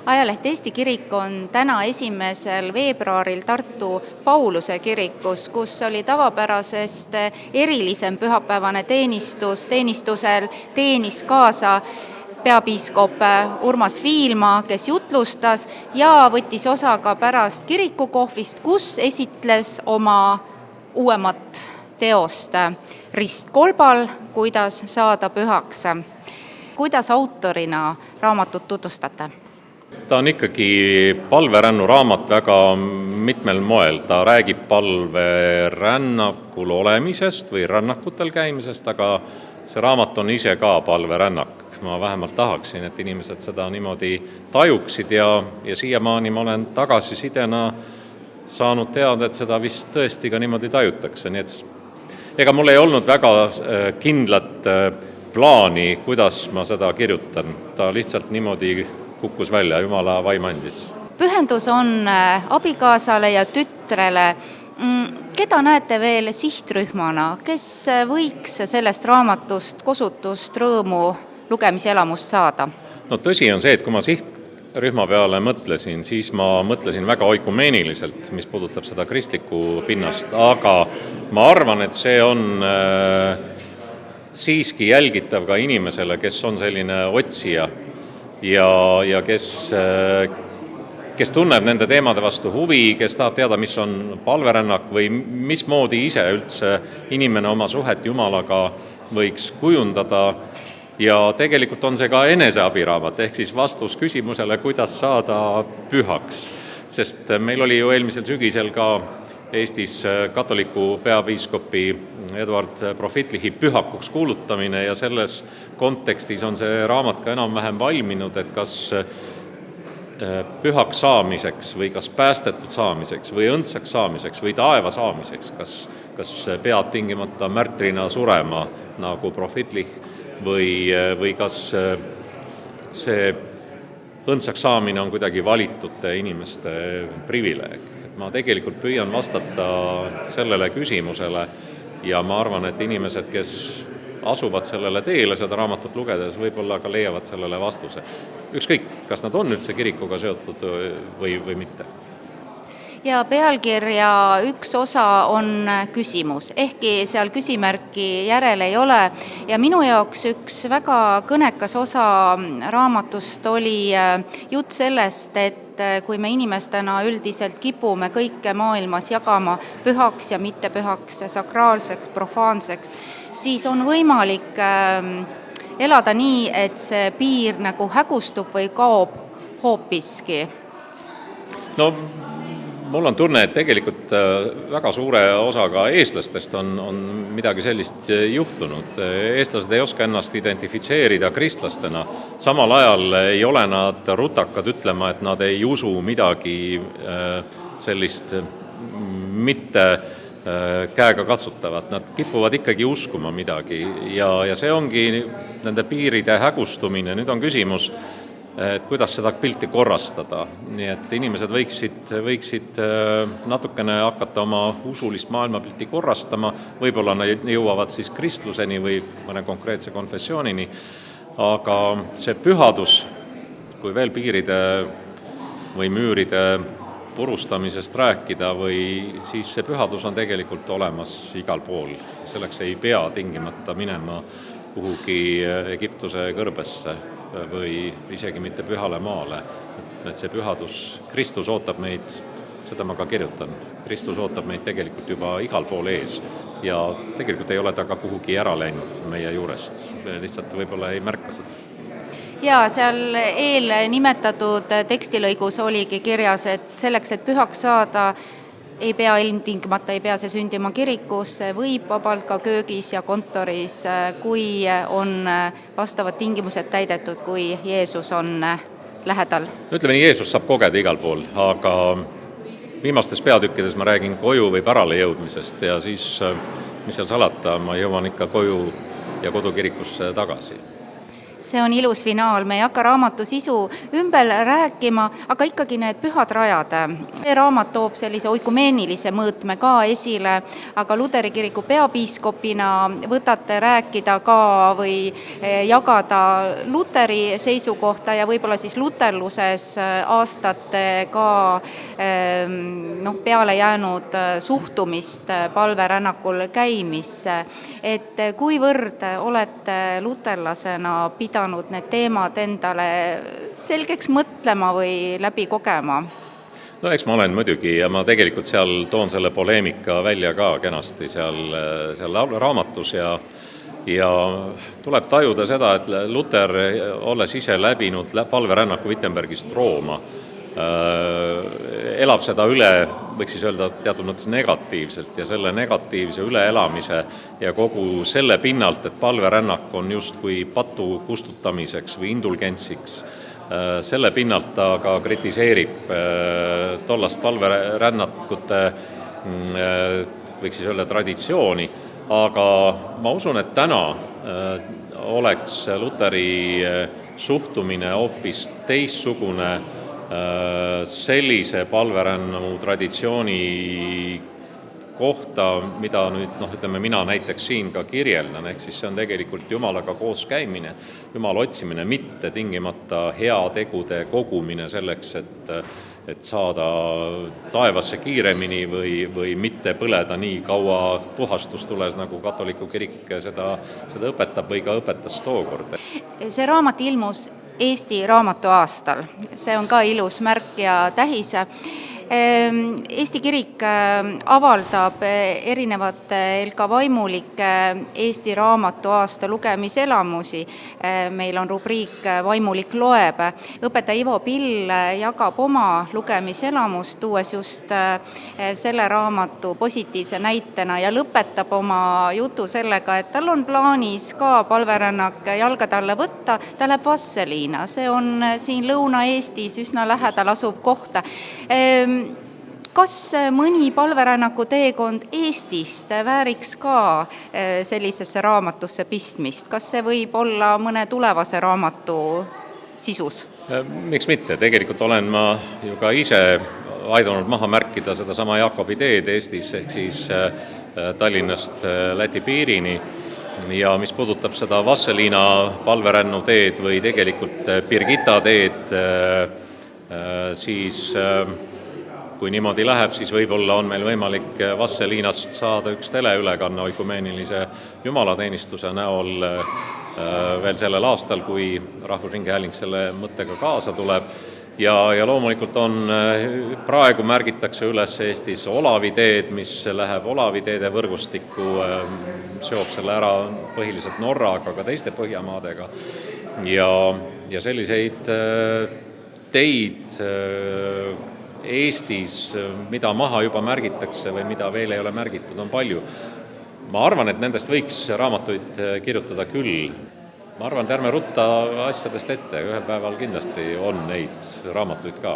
Ajaleht Eesti Kirik on täna 1. veebruaril Tartu Pauluse kirikus, kus oli tavapärasest erilisem pühapäevane teenistusel teenis kaasa peapiiskop Urmas Viilma, kes jutlustas ja võttis osa ka pärast kirikukohvist, kus esitles oma uuemat teost Ristkolbal, kuidas saada pühaks. Kuidas autorina raamatut tutvustate? Ta on ikkagi palverännu raamat väga mitmel moel. Ta räägib palverännakul olemisest või rännakutel käimisest, aga see raamat on ise ka palverännak. Ma vähemalt tahaksin, et inimesed seda niimoodi tajuksid ja siiamaani ma olen tagasisidena saanud teada, et seda vist tõesti ka niimoodi tajutakse. Nii et ega mul ei olnud väga kindlat plaani, kuidas ma seda kirjutan. Ta lihtsalt niimoodi kukkus välja, Jumala vaim andis. Pühendus on abikaasale ja tütrele. Keda näete veel sihtrühmana, kes võiks sellest raamatust kosutust, rõõmu, lugemiselamust saada? No tõsi on see, et kui ma sihtrühma peale mõtlesin, siis ma mõtlesin väga oikumeeniliselt, mis puudutab seda kristlikku pinnast, aga ma arvan, et see on siiski jälgitav ka inimesele, kes on selline otsija ja kes tunneb nende teemade vastu huvi, kes tahab teada, mis on palverännak või mismoodi ise üldse inimene oma suhet Jumalaga võiks kujundada. Ja tegelikult on see ka eneseabiraamat, ehk siis vastus küsimusele, kuidas saada pühaks. Sest meil oli ju eelmisel sügisel ka Eestis katoliku peapiiskopi Eduard Profitlihi pühakuks kuulutamine ja selles kontekstis on see raamat ka enam-vähem valminud, et kas pühaks saamiseks või kas päästetud saamiseks või õndsaks saamiseks või taeva saamiseks, kas peab tingimata märtrina surema nagu Profitlih või kas see õndsaks saamine on kuidagi valitute inimeste privileeg. Ma tegelikult püüan vastata sellele küsimusele ja ma arvan, et inimesed, kes asuvad sellele teele seda raamatut lugedes, võib-olla ka leiavad sellele vastuse. Ükskõik, kas nad on üldse kirikuga seotud või mitte. Ja pealkirja üks osa on küsimus, ehkki seal küsimärki järel ei ole. Ja minu jaoks üks väga kõnekas osa raamatust oli jutt sellest, et kui me inimestena üldiselt kipume kõike maailmas jagama pühaks ja mittepühaks, sakraalseks, profaanseks, siis on võimalik elada nii, et see piir nagu hägustub või kaob hoopiski. No mul on tunne, et tegelikult väga suure osaga eestlastest on midagi sellist juhtunud. Eestlased ei oska ennast identifitseerida kristlastena. Samal ajal ei ole nad rutakad ütlema, et nad ei usu midagi sellist mitte käega katsutavat. Nad kipuvad ikkagi uskuma midagi ja see ongi nende piiride hägustumine. Nüüd on küsimus, et kuidas seda pilti korrastada. Nii et inimesed võiksid natukene hakata oma usulist maailmapilti korrastama, võib-olla nad jõuavad siis kristluseni või mõne konkreetse konfessioonini, aga see pühadus, kui veel piiride või müüride purustamisest rääkida, või siis see pühadus on tegelikult olemas igal pool. Selleks ei pea tingimata minema kuhugi Egiptuse kõrbesse või isegi mitte pühale maale. Et see pühadus, Kristus ootab meid, seda ma ka kirjutan, Kristus ootab meid tegelikult juba igal pool ees ja tegelikult ei ole ta ka kuhugi ära läinud meie juurest, lihtsalt võib-olla ei märka seda. Ja seal eelnimetatud tekstilõigus oligi kirjas, et selleks, et pühaks saada, ei pea ilmtingimata, ei pea see sündima kirikus, võib vabalt ka köögis ja kontoris, kui on vastavad tingimused täidetud, kui Jeesus on lähedal. Ütleme nii, Jeesus saab kogeda igal pool, aga viimastes peatükkides ma räägin koju või pärale jõudmisest ja siis, mis seal salata, ma jõuan ikka koju ja kodukirikusse tagasi. see on ilus finaal, me ei hakka raamatu sisu ümber rääkima, aga ikkagi need pühad rajad. See raamat toob sellise oikumeenilise mõõtme ka esile, aga Luteri kiriku peapiiskopina võtate rääkida ka või jagada Luteri seisukohta ja võib-olla siis luterluses aastatega peale jäänud suhtumist palverännakul käimisse. Et kuivõrd olete luterlasena pidanud need teemad endale selgeks mõtlema või läbi kogema? No eks ma olen muidugi ja ma tegelikult seal toon selle poleemika välja ka kenasti seal raamatus ja tuleb tajuda seda, et Luter, olles ise läbinud palverännaku Wittenbergist Rooma, elab seda üle, võiks siis öelda teatud mõttes negatiivselt ja selle negatiivse üleelamise ja kogu selle pinnalt, et palverännak on justkui patu kustutamiseks või indulgentsiks, selle pinnalt ta ka kritiseerib tollast palverännakute, võiks siis öelda traditsiooni, aga ma usun, et täna oleks Luteri suhtumine hoopis teistsugune sellise palverännu traditsiooni kohta, mida nüüd, mina näiteks siin ka kirjeldan, ehk siis see on tegelikult Jumalaga koos käimine, Jumala otsimine, mitte tingimata heategude kogumine selleks, et saada taevasse kiiremini või mitte põleda nii kaua puhastustules, nagu katoliku kirik seda õpetab või ka õpetas tookord. See raamat ilmus Eesti raamatuaastal. See on ka ilus märk ja tähis. Eesti kirik avaldab erinevate ka vaimulike Eesti raamatuaasta lugemiselamusi. Meil on rubriik Vaimulik loeb. Õpetaja Ivo Pill jagab oma lugemiselamust, tuues just selle raamatu positiivse näitena ja lõpetab oma jutu sellega, et tal on plaanis ka palverännak jalgade alla võtta. Ta läheb Vasseliina, see on siin Lõuna-Eestis üsna lähedal asuv kohta. Kas mõni palverännaku teekond Eestist vääriks ka sellisesse raamatusse pistmist? Kas see võib olla mõne tulevase raamatu sisus? Miks mitte? Tegelikult olen ma ju ka ise aidanud maha märkida sedasama Jaakobi teed Eestis, ehk siis Tallinnast Läti piirini. Ja mis puudutab seda Vasseliina palverännu teed või tegelikult Birgitta teed, siis kui niimoodi läheb, siis võib-olla on meil võimalik Vasseliinast saada üks teleülekanne oikumeenilise jumalateenistuse näol veel sellel aastal, kui Rahvusringhääling selle mõttega kaasa tuleb. Ja loomulikult praegu märgitakse üles Eestis Olavi teed, mis läheb Olavi teede võrgustikku, seob selle ära põhiliselt Norraga, aga teiste Põhjamaadega. Ja selliseid teid Eestis, mida maha juba märgitakse või mida veel ei ole märgitud, on palju. Ma arvan, et nendest võiks raamatuid kirjutada küll. Ma arvan, et ärme rutta asjadest ette, ühel päeval kindlasti on neid raamatuid ka.